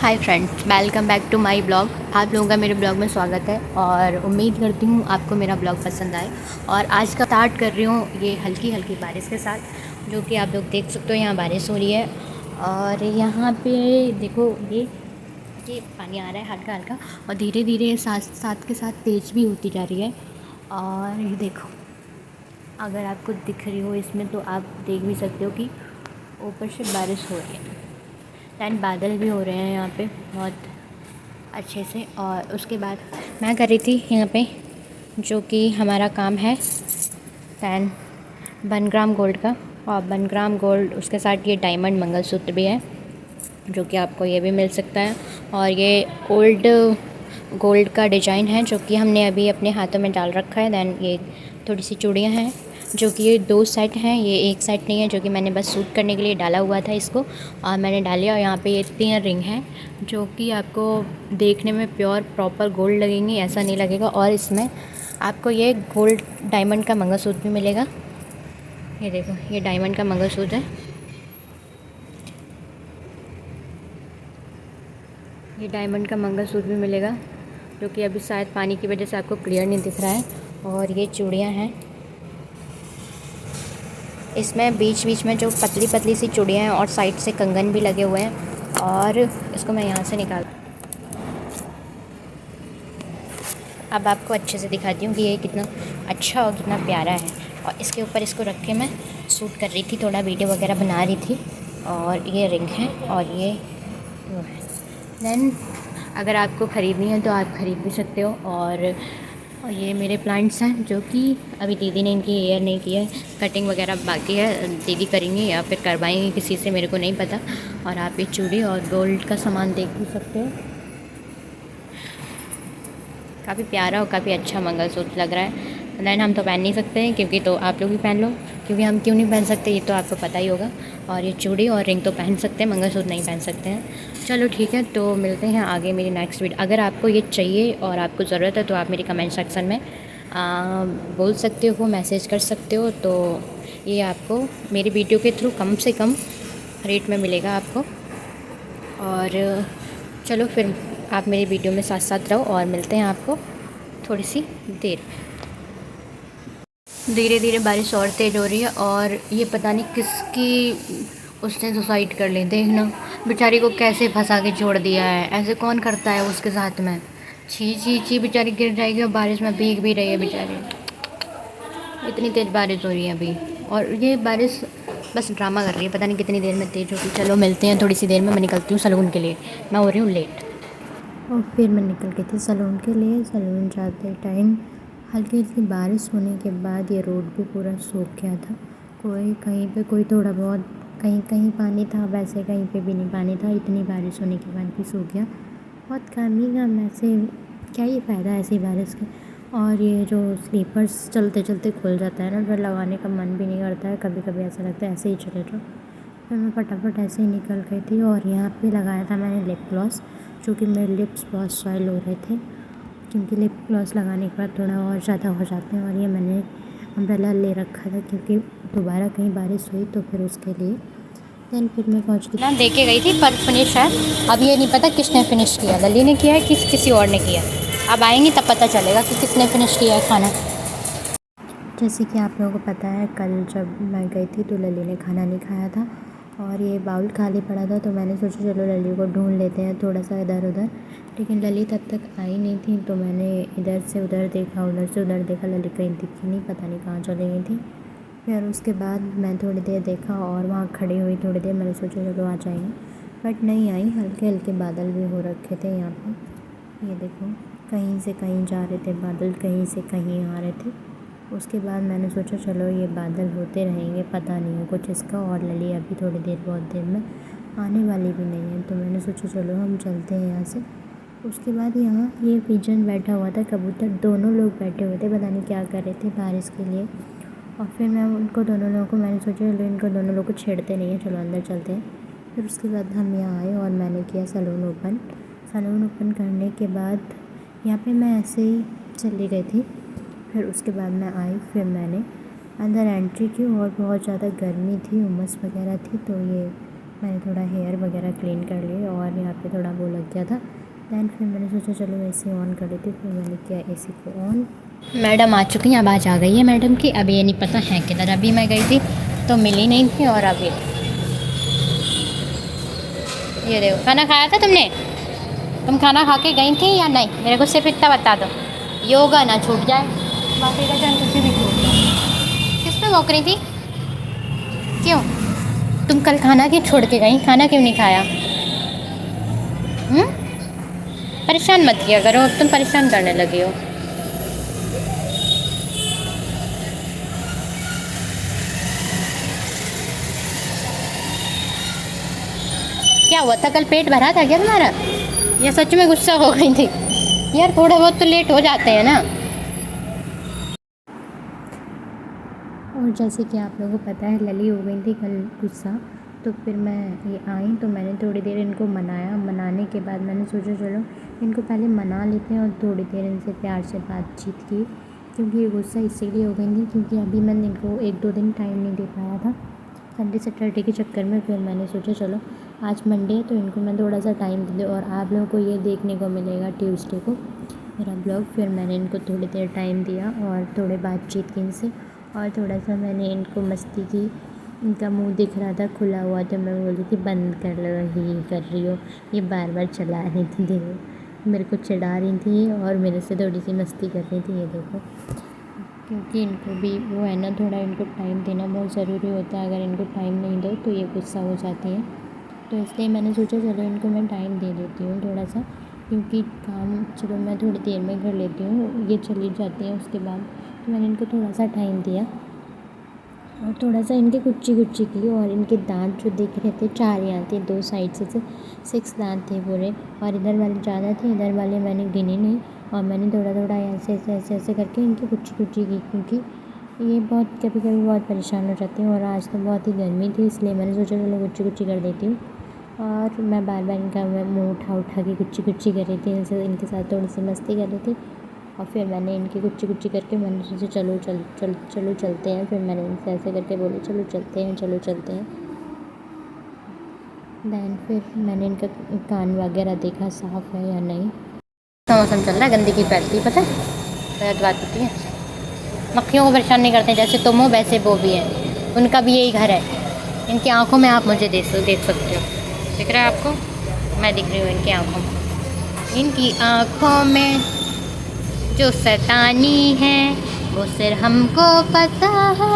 Hi friends, welcome back to my blog. आप लोगों का मेरे ब्लॉग में स्वागत है और उम्मीद करती हूँ आपको मेरा ब्लॉग पसंद आए। और आज का स्टार्ट कर रही हूँ ये हल्की हल्की बारिश के साथ, जो कि आप लोग देख सकते हो। यहाँ बारिश हो रही है और यहाँ पे देखो ये पानी आ रहा है हल्का हल्का और धीरे धीरे साथ साथ के साथ तेज़ भी होती जा रही है। और ये देखो, अगर आपको दिख रही हो इसमें तो आप देख भी सकते हो कि ऊपर से बारिश हो रही है एंड बादल भी हो रहे हैं यहाँ पे बहुत अच्छे से। और उसके बाद मैं कर रही थी यहाँ पे जो कि हमारा काम है 1 ग्राम गोल्ड का। और 1 ग्राम गोल्ड, उसके साथ ये डायमंड मंगलसूत्र भी है जो कि आपको ये भी मिल सकता है। और ये ओल्ड गोल्ड का डिज़ाइन है जो कि हमने अभी अपने हाथों में डाल रखा है। दैन ये थोड़ी सी चूड़ियाँ हैं जो कि ये 2 सेट हैं, ये एक सेट नहीं है, जो कि मैंने बस सूट करने के लिए डाला हुआ था इसको और मैंने डाली। और यहाँ पे ये 3 रिंग हैं जो कि आपको देखने में प्योर प्रॉपर गोल्ड लगेंगी, ऐसा नहीं लगेगा। और इसमें आपको ये गोल्ड डायमंड का मंगलसूत्र भी मिलेगा। ये देखो, ये डायमंड का मंगलसूत्र है, ये डायमंड का मंगलसूत्र भी मिलेगा जो कि अभी शायद पानी की वजह से आपको क्लियर नहीं दिख रहा है। और ये चूड़ियाँ हैं, इसमें बीच बीच में जो पतली पतली सी चूड़ियाँ हैं और साइड से कंगन भी लगे हुए हैं। और इसको मैं यहाँ से निकाल, अब आपको अच्छे से दिखाती हूँ कि ये कितना अच्छा और कितना प्यारा है। और इसके ऊपर इसको रख के मैं शूट कर रही थी, थोड़ा वीडियो वगैरह बना रही थी। और ये रिंग है और ये वो है। देन अगर आपको ख़रीदनी है तो आप ख़रीद भी सकते हो। और ये मेरे प्लांट्स हैं जो कि अभी दीदी ने इनकी एयर नहीं की है, कटिंग वगैरह बाकी है, दीदी करेंगी या फिर करवाएंगी किसी से, मेरे को नहीं पता। और आप ये चूड़ी और गोल्ड का सामान देख भी सकते हो, काफ़ी प्यारा और काफ़ी अच्छा मंगलसूत्र लग रहा है। देन हम तो पहन नहीं सकते हैं क्योंकि, तो आप लोग भी पहन लो, क्योंकि हम क्यों नहीं पहन सकते ये तो आपको पता ही होगा। और ये चूड़ी और रिंग तो पहन सकते हैं, मंगलसूत्र नहीं पहन सकते हैं। चलो ठीक है, तो मिलते हैं आगे मेरी नेक्स्ट वीडियो। अगर आपको ये चाहिए और आपको ज़रूरत है तो आप मेरी कमेंट सेक्शन में बोल सकते हो, मैसेज कर सकते हो। तो ये आपको मेरी वीडियो के थ्रू कम से कम रेट में मिलेगा आपको। और चलो फिर आप मेरी वीडियो में साथ साथ रहो और मिलते हैं आपको थोड़ी सी देर में। धीरे धीरे बारिश और तेज़ हो रही है और ये पता नहीं किसकी उसने सुसाइड कर ली। देखना बेचारी को कैसे फंसा के छोड़ दिया है, ऐसे कौन करता है उसके साथ में। छी छी छी, बेचारी गिर जाएगी और बारिश में भीग भी रही है बेचारी। इतनी तेज़ बारिश हो रही है अभी और ये बारिश बस ड्रामा कर रही है, पता नहीं कितनी देर में तेज़ होगी। चलो मिलते हैं थोड़ी सी देर में, मैं निकलती हूँ सलून के लिए, मैं हो रही हूँ लेट। और फिर मैं निकल गई थी सलून के लिए। सलून जाते टाइम हल्की हल्की बारिश होने के बाद ये रोड भी पूरा सूख गया था। कोई कहीं पे कोई थोड़ा बहुत, कहीं कहीं पानी था, वैसे कहीं पे भी नहीं पानी था। इतनी बारिश होने के बाद भी सूख गया, बहुत काम ही काम। ऐसे क्या ही फ़ायदा ऐसी बारिश का। और ये जो स्लीपर्स चलते चलते खुल जाता है ना, फिर लगाने का मन भी नहीं करता है, कभी कभी ऐसा लगता है ऐसे ही चले जाओ। फिर मैं फटाफट ऐसे ही निकल गई थी। और यहाँ पे लगाया था मैंने लिप ग्लॉस, जो कि मेरे लिप्स बहुत सॉइल हो रहे थे, क्योंकि लिप ग्लॉस लगाने के बाद थोड़ा और ज़्यादा हो जाते हैं। और ये मैंने अम्ब्रेला ले रखा था क्योंकि दोबारा कहीं बारिश हुई तो फिर उसके लिए। देन फिर मैं पहुँच गई ना, दे के गई थी पर फिनिश है। अब ये नहीं पता किसने फ़िनिश किया, लली ने किया है किसी और ने किया। अब आएंगी तब पता चलेगा कि किसने फ़िनिश किया है खाना। जैसे कि आप लोगों को पता है, कल जब मैं गई थी तो लली ने खाना नहीं खाया था और ये बाउल खाली पड़ा था। तो मैंने सोचा चलो लली को ढूंढ लेते हैं थोड़ा सा इधर उधर, लेकिन लली तब तक आई नहीं थी। तो मैंने इधर से उधर देखा, उधर से उधर देखा, लली कहीं दिखी नहीं, पता नहीं कहाँ चली गई थी। फिर उसके बाद मैं थोड़ी देर देखा और वहाँ खड़ी हुई थोड़ी देर, मैंने सोचा चलो आ जाएंगे, बट नहीं आई। हल्के हल्के बादल भी हो रखे थे यहाँ पर, ये देखो कहीं से कहीं जा रहे थे बादल, कहीं से कहीं आ रहे थे। उसके बाद मैंने सोचा चलो ये बादल होते रहेंगे, पता नहीं है कुछ इसका। और लली अभी थोड़ी देर, बहुत देर में आने वाली भी नहीं है, तो मैंने सोचा चलो हम चलते हैं यहाँ से। उसके बाद यहाँ ये पिजन बैठा हुआ था, कबूतर, दोनों लोग बैठे हुए थे, पता नहीं क्या कर रहे थे बारिश के लिए। और फिर मैं उनको दोनों लोगों को, मैंने सोचा चलो इनको दोनों लोगों को छेड़ते नहीं हैं, चलो अंदर चलते हैं। फिर उसके बाद हम यहाँ आए और मैंने किया सैलून ओपन। सैलून ओपन करने के बाद यहाँ पे मैं ऐसे ही चली गई थी। फिर उसके बाद मैं आई, फिर मैंने अंदर एंट्री की और बहुत ज़्यादा गर्मी थी, उमस वगैरह थी। तो ये मैंने थोड़ा हेयर वगैरह क्लीन कर लिए और यहाँ पे थोड़ा वो लग गया था। दैन फिर मैंने सोचा चलो एसी ऑन कर लेती, फिर मैंने किया एसी को ऑन। मैडम आ चुकी हैं, आवाज़ आ गई है मैडम की। अभी ये नहीं पता है किधर, अभी मैं गई थी तो मिली नहीं थी और अभी ये देखो। खाना खाया था तुमने? तुम खाना खा के गई थी या नहीं? मेरे को सिर्फ इतना बता दो, योगा ना छूट जाए, बाकी का जान तुझे भी छूट जाए। किस पे भौंक रही थी? क्यों? तुम कल खाना क्यों छोड़ के गई? खाना क्यों नहीं खाया? परेशान मत किया करो, अब तुम परेशान करने लगी हो। क्या हुआ था? कल पेट भरा था क्या तुम्हारा, या सच में गुस्सा हो गई थी? यार थोड़ा बहुत तो लेट हो जाते हैं ना। और जैसे कि आप लोगों को पता है लली हो गई थी कल गुस्सा, तो फिर मैं ये आई तो मैंने थोड़ी देर इनको मनाया। मनाने के बाद मैंने सोचा चलो इनको पहले मना लेते हैं और थोड़ी देर इनसे प्यार से बातचीत की, क्योंकि ये गुस्सा इसीलिए हो गई थी क्योंकि अभी मैंने इनको 1-2 दिन टाइम नहीं दे पाया था संडे सैटरडे के चक्कर में। फिर मैंने सोचा चलो आज मंडे है तो इनको मैं थोड़ा सा टाइम दे दूँ और आप लोगों को ये देखने को मिलेगा ट्यूसडे को मेरा ब्लॉग। फिर मैंने इनको थोड़ी देर टाइम दिया और थोड़े बातचीत की इनसे, और थोड़ा सा मैंने इनको मस्ती की। इनका मुंह दिख रहा था खुला हुआ तो मैं बोल रही थी बंद कर लो, ही कर रही हो। ये बार बार चला रही थी, देखो मेरे को चिढ़ा रही थी और मेरे से थोड़ी सी मस्ती कर रही थी, ये देखो। क्योंकि इनको भी वो है ना, थोड़ा इनको टाइम देना बहुत ज़रूरी होता है। अगर इनको टाइम नहीं दो तो ये गुस्सा हो जाती है, तो इसलिए मैंने सोचा चलो इनको मैं टाइम दे देती हूँ थोड़ा सा, क्योंकि काम चलो मैं थोड़ी देर में कर लेती हूँ, ये चली जाती हैं उसके बाद। तो मैंने इनको थोड़ा सा टाइम दिया और थोड़ा सा इनके गुच्ची गुच्ची की। और इनके दांत जो दिख रहे थे 4 यहाँ थे, 2 साइड से 6 दांत थे पूरे, और इधर वाले ज़्यादा थे, इधर वाले मैंने गिने नहीं। और मैंने थोड़ा थोड़ा ऐसे ऐसे ऐसे ऐसे करके इनकी गुच्ची गुच्ची की, क्योंकि ये बहुत कभी कभी बहुत परेशान हो जाते हैं। और आज तो बहुत ही गर्मी थी इसलिए मैंने सोचा चलो गुच्ची गुच्ची कर देती हूँ। और मैं बार बार इनका मुँह उठा के गुच्ची गुच्ची कर रही थी, इनसे इनके साथ थोड़ी सी मस्ती कर रही थी। और फिर मैंने इनकी गुच्ची गुच्ची करके मैंने सोचा चलो चलते हैं। फिर मैंने इनसे ऐसे करके बोली चलो चलते हैं। दैन फिर मैंने इनका कान वगैरह देखा साफ़ है या नहीं। मौसम चल रहा है, गंदगी फैलती, पता है बहुत बात होती है। मक्खियों को परेशान नहीं करते, जैसे तुम हो वैसे वो भी है, उनका भी यही घर है। इनकी आँखों में आप मुझे देख सकते हो, दिख रहा है आपको? मैं दिख रही हूँ इनकी आँखों में। इनकी आँखों में जो शैतानी है वो सिर्फ हमको पता है,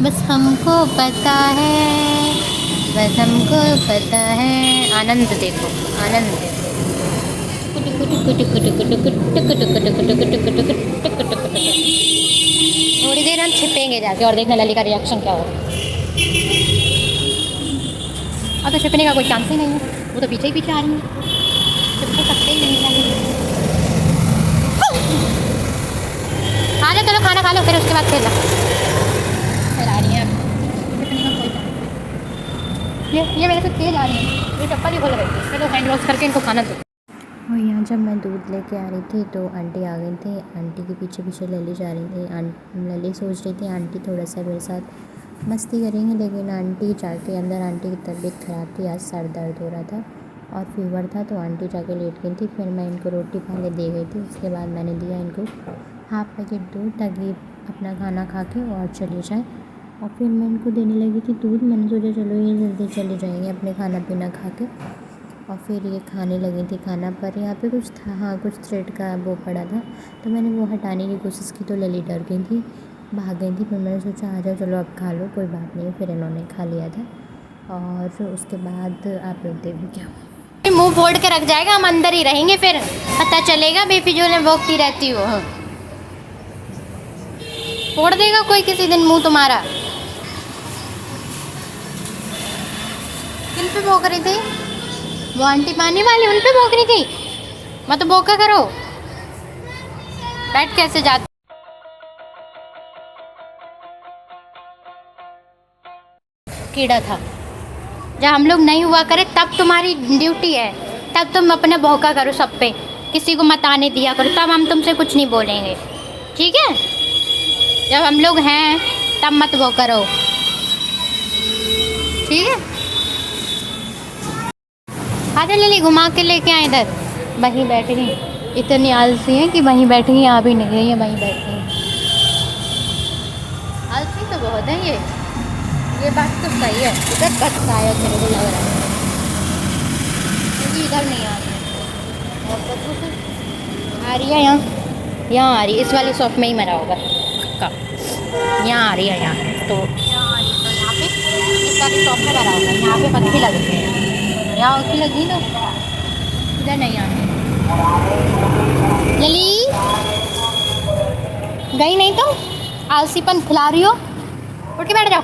बस हमको पता है, बस हमको पता है। आनंद देखो, आनंद देखो। थोड़ी देर हम छिपेंगे जाके और देखना लली का रिएक्शन क्या होगा। अब तो छिपने का कोई चांस ही नहीं है, वो तो पीछे ही पीछे आ रही है, छिप तो सकते ही नहीं लगी। आ जाओ चलो खाना खा लो, फिर उसके बाद खेलना। फिर आ रही है ये मेरे से तेज आ रही है, ये चप्पल ही खोल रही थी। चलो हैंड वॉश करके इनको खाना दो। और यहाँ जब मैं दूध लेके आ रही थी तो आंटी आ गई थी। आंटी के पीछे पीछे लली जा रही थी। लली सोच रही थी आंटी थोड़ा सा मेरे साथ मस्ती करेंगे, लेकिन आंटी जाके अंदर, आंटी की तबीयत ख़राब थी, आज सर दर्द हो रहा था और फीवर था, तो आंटी जाके लेट गई थी। फिर मैं इनको रोटी पहले दे गई थी, उसके बाद मैंने दिया इनको हाफ़ पैकेट दूध ताकि अपना खाना खा के और चले जाए। और फिर मैं इनको देने लगी थी दूध। मैंने सोचा चलो ये जल्दी चले जाएंगे अपने खाना पीना खा के। और फिर ये खाने लगी थी खाना, पर यहाँ पे कुछ था, हाँ कुछ थ्रेड का वो पड़ा था, तो मैंने वो हटाने की कोशिश की तो लली डर गई थी, भाग गई थी। फिर मैंने सोचा आ जाओ चलो अब खा लो, कोई बात नहीं। फिर इन्होंने खा लिया था और उसके बाद आप लोग देखो क्या मुँह फोड़ के रख जाएगा, हम अंदर ही रहेंगे, फिर पता चलेगा बेफिजूल में भौंकती रहती हो। फोड़ देगा कोई किसी दिन मुँह तुम्हारा। किन पे भौंक रही थी? वो आंटी पानी वाली, उन पे भौंक रही थी। मत भौंका करो, बैठ कैसे जाती। कीड़ा था, जब हम लोग नहीं हुआ करे तब तुम्हारी ड्यूटी है, तब तुम अपने भौंका करो सब पे, किसी को मत आने दिया करो, तब हम तुमसे कुछ नहीं बोलेंगे, ठीक है? जब हम लोग हैं तब मत भौंका करो, ठीक है? आजा ले घुमा के लेके आए इधर। वहीं बैठ गई, इतनी आलसी हैं कि वहीं बैठ गई, आ भी नहीं रही है, वहीं बैठ गई। आलसी तो बहुत है ये बात तो सही है। इधर बस शायद मेरे को लग रहा है, क्योंकि इधर नहीं आ रही है। और बस आ रही है यहाँ आ रही है, इस वाले शॉप में ही मरा होगा का, यहाँ आ रही है, यहाँ तो यहाँ आ रही है, तो यहाँ पे इस वाले शॉप में मरा होगा। यहाँ पे पक्की लग रही है, यहाँ पक्की लगी ना, इधर नहीं आनी। लली गई नहीं तो आलसीपन खिला रही हो, उठ के बैठ जाओ।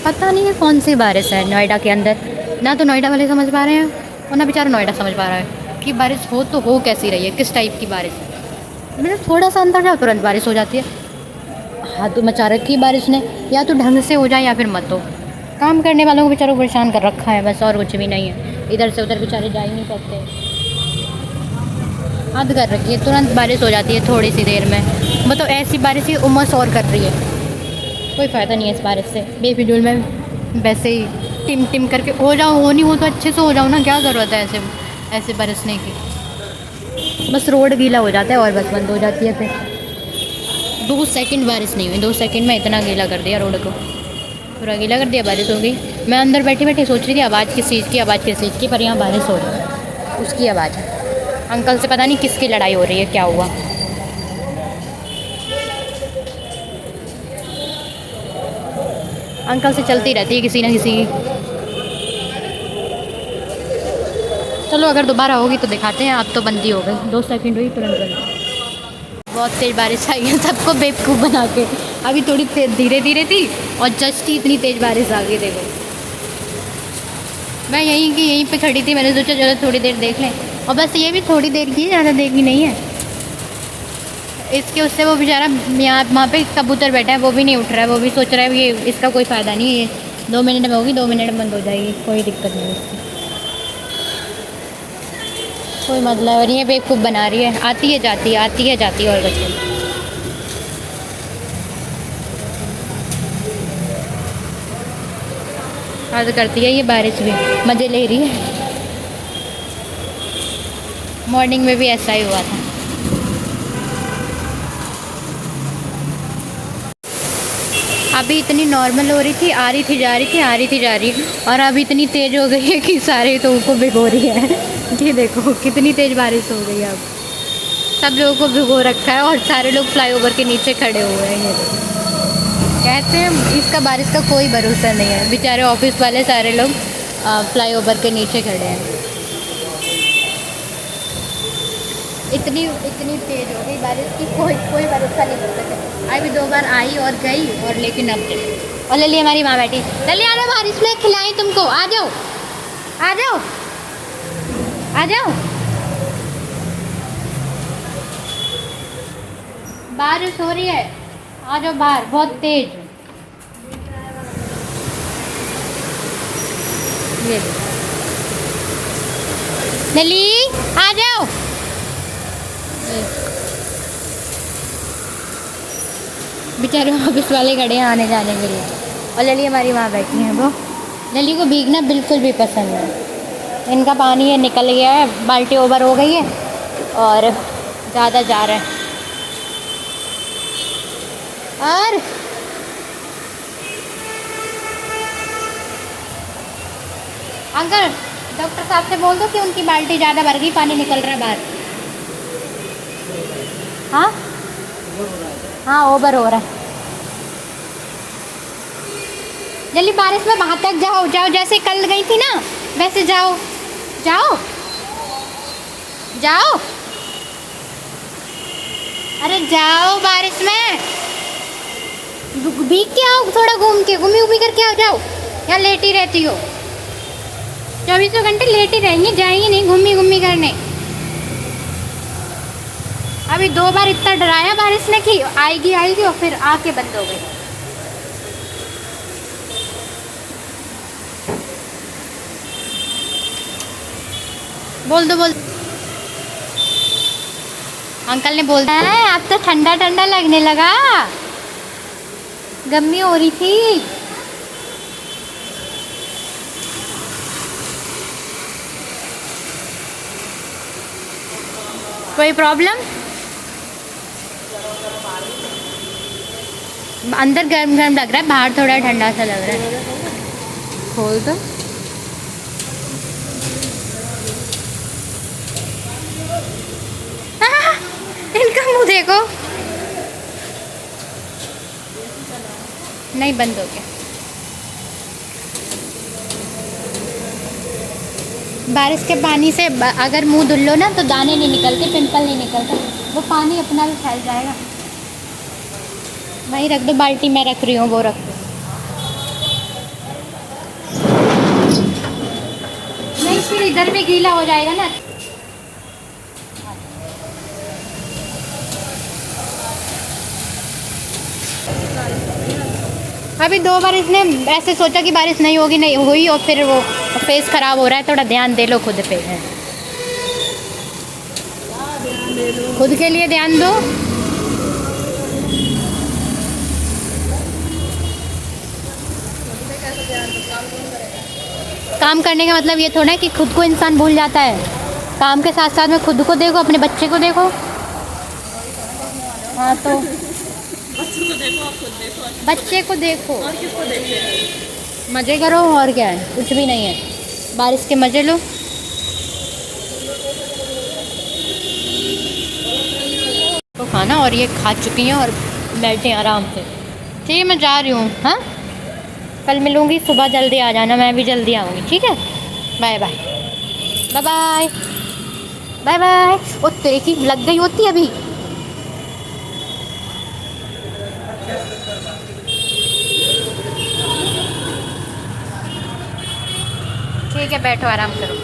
पता नहीं है कौन सी बारिश है नोएडा के अंदर, ना तो नोएडा वाले समझ पा रहे हैं और ना बेचारा नोएडा समझ पा रहा है कि बारिश हो तो हो कैसी रही है, किस टाइप की बारिश है। मतलब थोड़ा सा अंदर जाओ तुरंत बारिश हो जाती है। हाँ तो मचा रखी है बारिश ने, या तो ढंग से हो जाए या फिर मत हो। काम करने वालों को बेचारों को परेशान कर रखा है बस, और कुछ भी नहीं है। इधर से उधर बेचारे जा ही नहीं सकते, हद कर रखी है। तुरंत बारिश हो जाती है थोड़ी सी देर में, मतलब ऐसी बारिश ही उमस और कर रही है। कोई फ़ायदा नहीं है इस बारिश से, बेफिजूल में वैसे ही टिम टिम करके हो जाओ, हो नहीं हो तो अच्छे से हो जाओ ना, क्या ज़रूरत है ऐसे बरसने की। बस रोड गीला हो जाता है और बस बंद हो जाती है। फिर 2 सेकंड बारिश नहीं हुई, 2 सेकंड में इतना गीला कर दिया रोड को, पूरा गीला कर दिया, बारिश हो गई। मैं अंदर बैठी बैठी सोच रही थी आवाज़ किस चीज़ की, आवाज़ किस चीज़ की, पर यहाँ बारिश हो रही है, उसकी आवाज़ है। अंकल से पता नहीं किसकी लड़ाई हो रही है, क्या हुआ। अंकल से चलती रहती है किसी ना किसी की। चलो अगर दोबारा होगी तो दिखाते हैं। अब तो बंदी हो गई, 2 सेकंड हुई तुरंत बंद। बहुत तेज़ बारिश आई है, सबको बेवकूफ़ बना के। अभी थोड़ी धीरे धीरे थी और जस्ट ही इतनी तेज़ बारिश आ गई। देखो मैं यहीं पे खड़ी थी, मैंने सोचा चलो थोड़ी देर देख लें, और बस ये भी थोड़ी देर की, ज़्यादा देर की नहीं है। इसके उससे वो बेचारा यहाँ वहाँ पे कबूतर बैठा है, वो भी नहीं उठ रहा है, वो भी सोच रहा है कि इसका कोई फ़ायदा नहीं है, 2 मिनट में होगी, 2 मिनट में बंद हो जाएगी, कोई दिक्कत नहीं उसकी, कोई मतलब नहीं है। बेवकूफ़ बना रही है, आती है जाती है, आती है जाती है, और कुछ नहीं। हद करती है ये बारिश भी, मज़े ले रही है। मॉर्निंग में भी ऐसा ही हुआ था। अभी इतनी नॉर्मल हो रही थी, आ रही थी जा रही थी, आ रही थी जा रही, और अभी इतनी तेज़ हो गई है कि सारे तो को भिगो रही है। ये देखो कितनी तेज़ बारिश हो गई है, अब सब लोगों को भिगो रखा है और सारे लोग फ्लाईओवर के नीचे खड़े हुए हैं। ये कहते हैं इसका बारिश का कोई भरोसा नहीं है, बेचारे ऑफिस वाले सारे लोग फ्लाईओवर के नीचे खड़े हैं। इतनी तेज़ हो गई बारिश की, कोई भरोसा नहीं कर सकता। अभी 2 बार आई और गई, और लेकिन अब देखो। और लली हमारी माँ बैठी, लली आ जाओ बारिश में खिलाएं तुमको, आ जाओ आ जाओ आ जाओ। बारिश हो रही है, आ जाओ बाहर, बहुत तेज। ये लली आ जाओ। बेचारे ऑफिस वाले खड़े हैं आने जाने के लिए, और लली हमारी वहाँ बैठी हैं। वो लली को भीगना बिल्कुल भी पसंद है। इनका पानी है निकल गया है, बाल्टी ओवर हो गई है और ज़्यादा जा रहा है। और अंकल डॉक्टर साहब से बोल दो कि उनकी बाल्टी ज़्यादा भर गई, पानी निकल रहा है बाहर। हाँ हाँ ओवर हो रहा है। जल्दी बारिश में वहाँ तक जाओ, जैसे कल गई थी ना वैसे जाओ अरे जाओ बारिश में, भीग के आओ, थोड़ा घूमी करके आओ। जाओ, यहाँ लेट ही रहती हो, 24 घंटे लेट ही रहेंगी, जाएंगी नहीं घूमी करने। अभी 2 बार इतना डराया बारिश ने कि आएगी और फिर आके बंद हो गई। बोल दो अंकल ने बोल दिया है अब तो ठंडा ठंडा लगने लगा, गर्मी हो रही थी। कोई प्रॉब्लम? अंदर गर्म गर्म लग रहा है, बाहर थोड़ा ठंडा सा लग रहा है। खोल दो। इनका मुंह देखो। नहीं, बंद हो गया। बारिश के पानी से अगर मुंह धुल लो ना तो दाने नहीं निकलते, पिंपल नहीं निकलते, वो पानी अपना भी फैल जाएगा। वहीं रख दो, बाल्टी मैं रख रही हूँ, वो रख दो। नहीं, फिर इधर भी गीला हो जाएगा ना। अभी 2 बार इसने ऐसे सोचा कि बारिश नहीं होगी, नहीं हुई, और फिर वो फेस ख़राब हो रहा है। थोड़ा ध्यान दे लो खुद पे है, खुद के लिए ध्यान दो। काम करने का मतलब ये थोड़ा है कि खुद को इंसान भूल जाता है। काम के साथ साथ में खुद को देखो, अपने बच्चे को देखो। हाँ तो बच्चे को देखो और किसको देखे? मज़े करो, और क्या है, कुछ भी नहीं है, बारिश के मज़े लो। तो खाना और ये खा चुकी हैं और बैठे हैं आराम से। ठीक है, मैं जा रही हूँ। हाँ, कल मिलूँगी, सुबह जल्दी आ जाना, मैं भी जल्दी आऊँगी। ठीक है, bye bye. Bye bye bye bye. वो तेरे की लग गई होती है अभी। ठीक है, बैठो, आराम करो।